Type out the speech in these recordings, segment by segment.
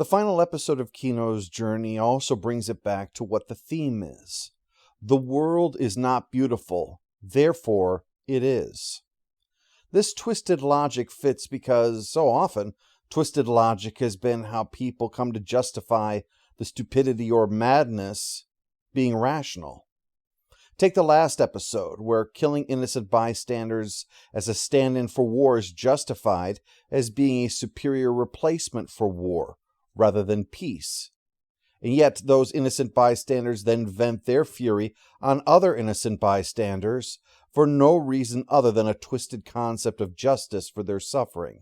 The final episode of Kino's journey also brings it back to what the theme is. The world is not beautiful, therefore it is. This twisted logic fits because, so often, twisted logic has been how people come to justify the stupidity or madness being rational. Take the last episode, where killing innocent bystanders as a stand-in for war is justified as being a superior replacement for war, rather than peace. And yet those innocent bystanders then vent their fury on other innocent bystanders for no reason other than a twisted concept of justice for their suffering.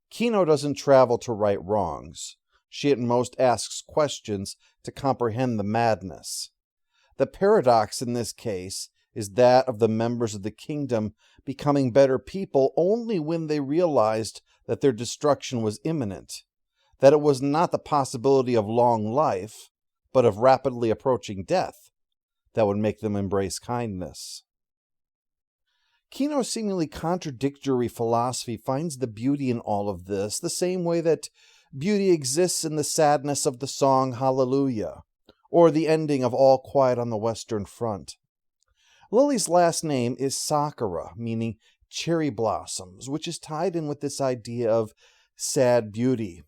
Kino doesn't travel to right wrongs. She at most asks questions to comprehend the madness. The paradox in this case is that of the members of the kingdom becoming better people only when they realized that their destruction was imminent, that it was not the possibility of long life, but of rapidly approaching death, that would make them embrace kindness. Kino's seemingly contradictory philosophy finds the beauty in all of this, the same way that beauty exists in the sadness of the song Hallelujah, or the ending of All Quiet on the Western Front. Lily's last name is Sakura, meaning cherry blossoms, which is tied in with this idea of sad beauty.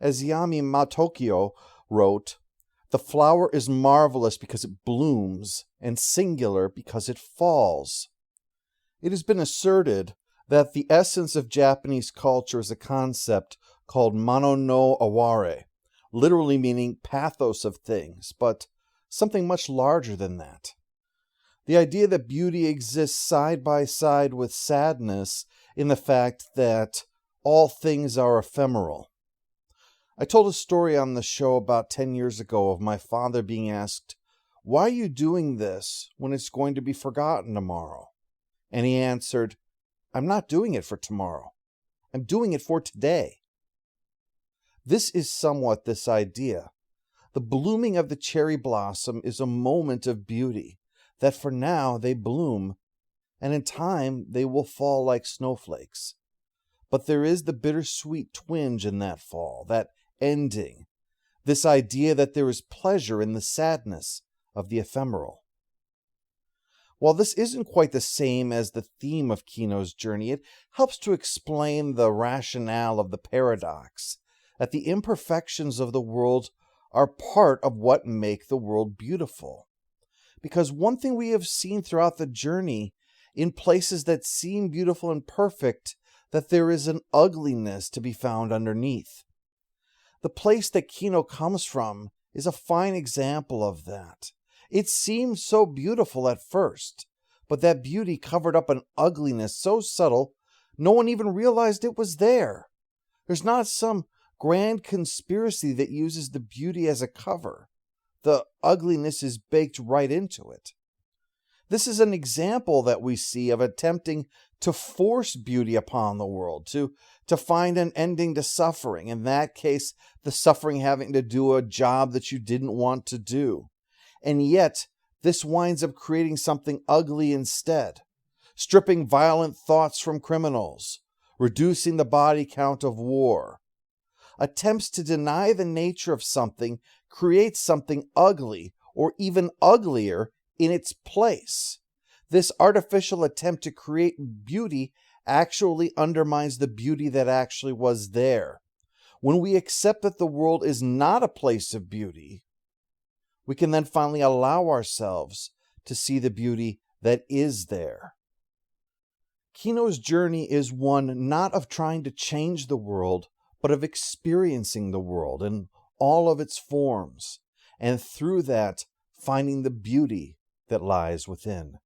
As Yami Matokyo wrote, "The flower is marvelous because it blooms, and singular because it falls." It has been asserted that the essence of Japanese culture is a concept called Mono no Aware, literally meaning pathos of things, but something much larger than that. The idea that beauty exists side by side with sadness in the fact that all things are ephemeral. I told a story on the show about 10 years ago of my father being asked, "Why are you doing this when it's going to be forgotten tomorrow?" And he answered, "I'm not doing it for tomorrow. I'm doing it for today." This is somewhat this idea. The blooming of the cherry blossom is a moment of beauty, that for now they bloom, and in time they will fall like snowflakes. But there is the bittersweet twinge in that fall, that ending, this idea that there is pleasure in the sadness of the ephemeral. While this isn't quite the same as the theme of Kino's journey, it helps to explain the rationale of the paradox, that the imperfections of the world are part of what make the world beautiful. Because one thing we have seen throughout the journey, in places that seem beautiful and perfect, that there is an ugliness to be found underneath. The place that Kino comes from is a fine example of that. It seemed so beautiful at first, but that beauty covered up an ugliness so subtle, no one even realized it was there. There's not some grand conspiracy that uses the beauty as a cover. The ugliness is baked right into it. This is an example that we see of attempting to force beauty upon the world, to find an ending to suffering, in that case, the suffering having to do a job that you didn't want to do. And yet, this winds up creating something ugly instead, stripping violent thoughts from criminals, reducing the body count of war. Attempts to deny the nature of something create something ugly, or even uglier, in its place. This artificial attempt to create beauty actually undermines the beauty that actually was there. When we accept that the world is not a place of beauty, we can then finally allow ourselves to see the beauty that is there. Kino's journey is one not of trying to change the world, but of experiencing the world in all of its forms, and through that, finding the beauty that lies within.